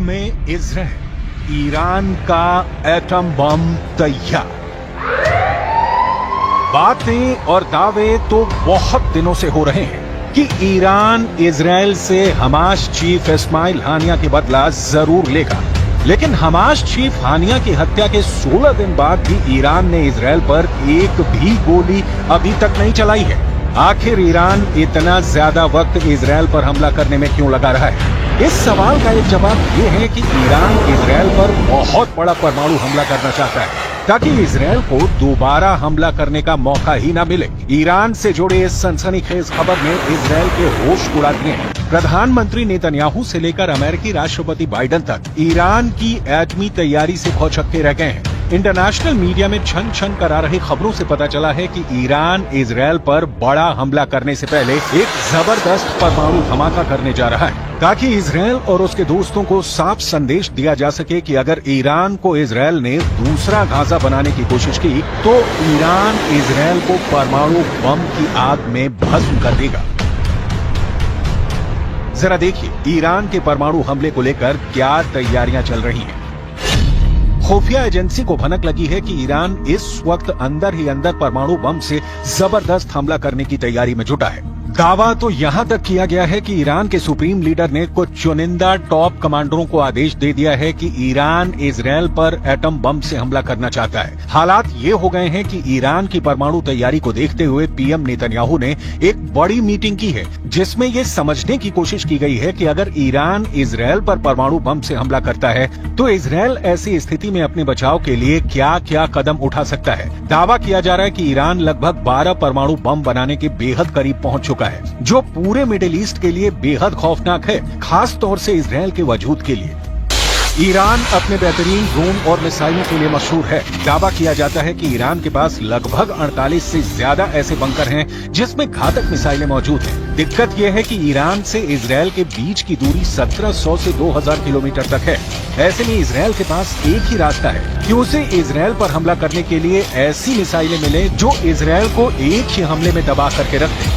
में Israel, Iran का atom bomb तैयार। बातें और दावे तो बहुत दिनों से हो रहे हैं कि ईरान इजराइल से हमास चीफ इस्माइल हानिया के बदला जरूर लेगा, लेकिन हमास चीफ हानिया की हत्या के 16 दिन बाद भी ईरान ने इजराइल पर एक भी गोली अभी तक नहीं चलाई है। आखिर ईरान इतना ज्यादा वक्त इजराइल पर हमला करने में क्यों लगा रहा है? इस सवाल का एक जवाब ये है कि ईरान इजराइल पर बहुत बड़ा परमाणु हमला करना चाहता है ताकि इजराइल को दोबारा हमला करने का मौका ही न मिले। ईरान से जुड़े इस सनसनीखेज खबर ने इजराइल के होश उड़ा दिए हैं। प्रधानमंत्री नेतन्याहू से लेकर अमेरिकी राष्ट्रपति बाइडेन तक ईरान की एटमी तैयारी से भौचक्के रह गए हैं। इंटरनेशनल मीडिया में छन छन करा रही खबरों से पता चला है कि ईरान इजराइल पर बड़ा हमला करने से पहले एक जबरदस्त परमाणु धमाका करने जा रहा है ताकि इजराइल और उसके दोस्तों को साफ संदेश दिया जा सके कि अगर ईरान को इजराइल ने दूसरा गाजा बनाने की कोशिश की तो ईरान इजराइल को परमाणु बम की आग में भस्म कर देगा। जरा देखिए ईरान के परमाणु हमले को लेकर क्या तैयारियां चल रही हैं। खुफिया एजेंसी को भनक लगी है कि ईरान इस वक्त अंदर ही अंदर परमाणु बम से जबरदस्त हमला करने की तैयारी में जुटा है। दावा तो यहां तक किया गया है कि ईरान के सुप्रीम लीडर ने कुछ चुनिंदा टॉप कमांडरों को आदेश दे दिया है कि ईरान इजराइल पर एटम बम से हमला करना चाहता है। हालात ये हो गए हैं कि ईरान की परमाणु तैयारी को देखते हुए पीएम नेतन्याहू ने एक बड़ी मीटिंग की है जिसमें ये समझने की कोशिश की गई है कि अगर ईरान इजराइल पर परमाणु बम से हमला करता है तो इजराइल ऐसी स्थिति में अपने बचाव के लिए क्या क्या कदम उठा सकता है। दावा किया जा रहा है कि ईरान लगभग 12 परमाणु बम बनाने के बेहद करीब पहुंच चुका है, जो पूरे मिडिल ईस्ट के लिए बेहद खौफनाक है, खास तौर से इजराइल के वजूद के लिए। ईरान अपने बेहतरीन ड्रोन और मिसाइलों के लिए मशहूर है। दावा किया जाता है कि ईरान के पास लगभग 48 से ज्यादा ऐसे बंकर हैं जिसमें घातक मिसाइलें मौजूद हैं। दिक्कत यह है कि ईरान से इजराइल के बीच की दूरी 1700 से 2000 किलोमीटर तक है। ऐसे में इजराइल के पास एक ही रास्ता है कि उसे इजराइल पर हमला करने के लिए ऐसी मिसाइलें मिले जो इजराइल को एक ही हमले में दबा करके रख दें।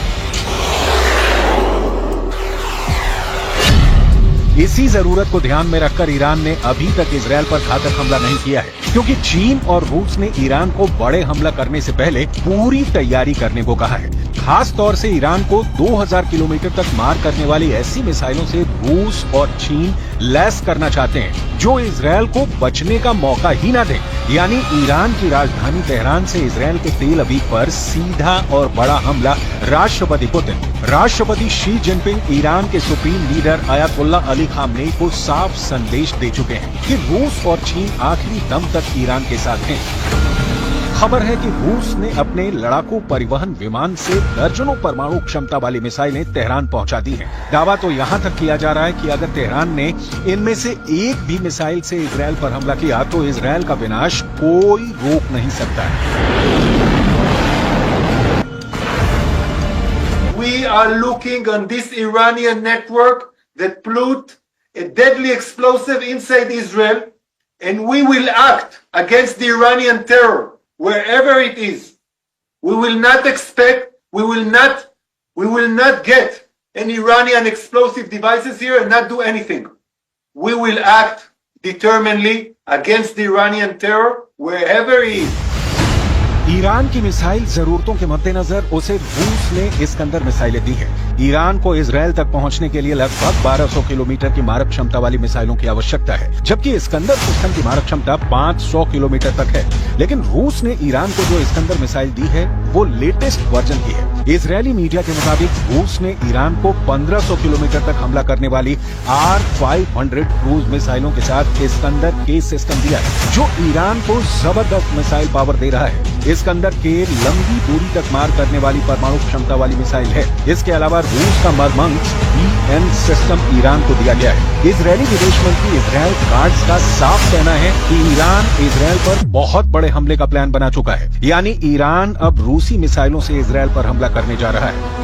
इसी जरूरत को ध्यान में रखकर ईरान ने अभी तक इजराइल पर घातक हमला नहीं किया है, क्योंकि चीन और रूस ने ईरान को बड़े हमला करने से पहले पूरी तैयारी करने को कहा है। खास तौर से ईरान को 2000 किलोमीटर तक मार करने वाली ऐसी मिसाइलों से रूस और चीन लैस करना चाहते हैं जो इजराइल को बचने का मौका ही न दें। यानी ईरान की राजधानी तेहरान से इजराइल के तेल अवीव पर सीधा और बड़ा हमला। राष्ट्रपति पुतिन, राष्ट्रपति शी जिनपिंग ईरान के supreme leader Ayatollah Ali Khamenei को साफ संदेश दे चुके हैं कि रूस और चीन आखिरी दम तक ईरान के साथ हैं। खबर है कि रूस ने अपने लड़ाकू परिवहन विमान से दर्जनों परमाणु क्षमता वाली मिसाइलें तेहरान पहुंचा दी हैं। दावा तो यहां तक किया जा रहा है कि अगर तेहरान ने इनमें से एक भी मिसाइल से इजराइल पर हमला किया तो इजराइल का विनाश कोई रोक नहीं सकता है। We are looking on this Iranian network that put a deadly explosive inside Israel, and we will act against the Iranian terror wherever it is. We will not expect, we will not get any Iranian explosive devices here and not do anything. We will act determinedly against the Iranian terror wherever it is. Iran की missile जरूरतों के मद्देनजर उसे रूस ने Iskander मिसाइलें दी है। Iran को इजराइल तक पहुंचने के लिए लगभग 1200 किलोमीटर की मारक क्षमता वाली मिसाइलों की आवश्यकता है, जबकि इस्कंदर सिस्टम की मारक क्षमता 500 किलोमीटर तक है। लेकिन रूस ने ईरान को जो इस्कंदर मिसाइल दी है वो लेटेस्ट वर्जन की है। इजरायली मीडिया के मुताबिक रूस ने ईरान को 1500 किलोमीटर तक हमला करने वाली R-500 क्रूज मिसाइलों के साथ इस्कंदर के सिस्टम दिया है, जो ईरान को जबरदस्त मिसाइल पावर दे रहा है। इस्कंदर के लंबी दूरी तक मार करने वाली परमाणु क्षमता वाली मिसाइल है। इसके अलावा रूस का मरमंग्स BN सिस्टम ईरान को दिया गया है। इजरायली विदेश मंत्री इजराइल काट्ज का साफ कहना है कि ईरान इजराइल पर बहुत बड़े हमले का प्लान बना चुका है। यानी ईरान अब रूसी मिसाइलों से इजराइल पर हमला करने जा रहा है।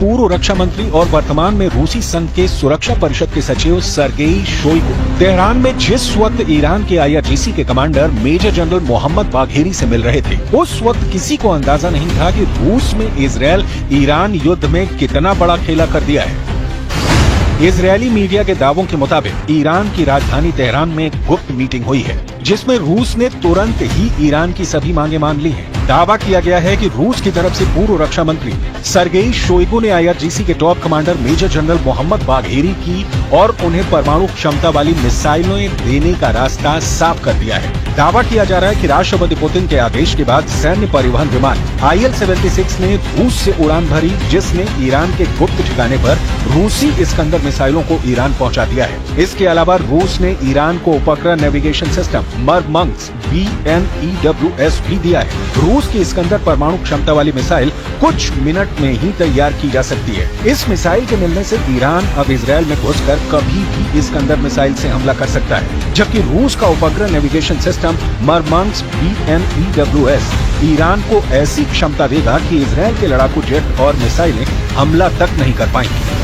पूर्व रक्षा मंत्री और वर्तमान में रूसी संघ के सुरक्षा परिषद के सचिव सर्गेई शोइगु तेहरान में जिस वक्त ईरान के IRGC के commander major general Mohammad Bagheri से मिल रहे थे, उस वक्त किसी को अंदाजा नहीं था कि रूस में इजरायल ईरान युद्ध में कितना बड़ा खेला कर दिया है। इजरायली मीडिया के दावों के मुताबिक ईरान की राजधानी तेहरान में एक गुप्त मीटिंग हुई है, जिसमें रूस ने तुरंत ही ईरान की सभी मांगे मान ली हैं। दावा किया गया है कि रूस की तरफ से पूर्व रक्षा मंत्री सर्गेई शोइगु ने IRGC के top commander major general Mohammad Bagheri की और उन्हें परमाणु क्षमता वाली मिसाइलें देने का रास्ता साफ कर दिया है। दावा किया जा रहा है कि राष्ट्रपति पुतिन के आदेश के बाद सैन्य परिवहन विमान IL-76 ने रूस से उड़ान भरी, जिसने ईरान के गुप्त ठिकाने पर रूसी इस्कंदर मिसाइलों को ईरान पहुंचा दिया है। इसके अलावा रूस ने ईरान को उपग्रह नेविगेशन सिस्टम मरमंग्स BNEWS भी दिया है। रूस की इस्कंदर परमाणु क्षमता वाली मिसाइल कुछ मिनट में ही तैयार की जा सकती है। इस मिसाइल के मिलने से ईरान अब इजरायल में घुसकर कभी भी इस्कंदर मिसाइल से हमला कर सकता है, जबकि रूस का उपग्रह नेविगेशन सिस्टम मरमंग्स BNEWS ईरान को ऐसी क्षमता देगा कि इजरायल के लड़ाकू जेट और मिसाइलें हमला तक नहीं कर पाएंगी।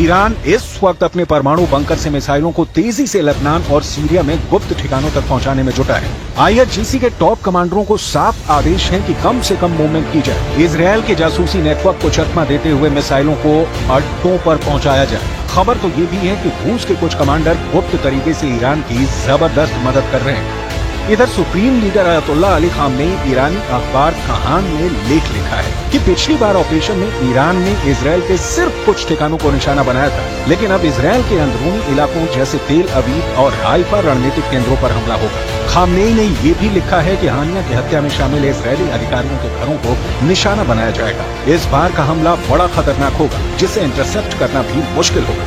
ईरान इस वक्त अपने परमाणु बंकर से मिसाइलों को तेजी से लेबनान और सीरिया में गुप्त ठिकानों तक पहुंचाने में जुटा है। IRGC के टॉप कमांडरों को साफ आदेश है कि कम से कम मूवमेंट की जाए, इजरायल के जासूसी नेटवर्क को चकमा देते हुए मिसाइलों को अड्डों पर पहुंचाया जाए। खबर तो ये भी है कि रूस के कुछ कमांडर गुप्त तरीके से ईरान की जबरदस्त मदद कर रहे हैं। इधर supreme leader Ayatollah Ali Khamenei ईरानी अखबार कहान में लेख लिखा है कि पिछली बार ऑपरेशन में ईरान ने इजरायल के सिर्फ कुछ ठिकानों को निशाना बनाया था, लेकिन अब इजरायल के अंदरूनी इलाकों जैसे तेल अवीव और हाइफा रणनीतिक केंद्रों पर हमला होगा। खामनेई ने ये भी लिखा है कि हानिया की हत्या में शामिल इजरायली अधिकारियों के घरों को निशाना बनाया जाएगा। इस बार का हमला बड़ा खतरनाक होगा, जिसे इंटरसेप्ट करना भी मुश्किल होगा।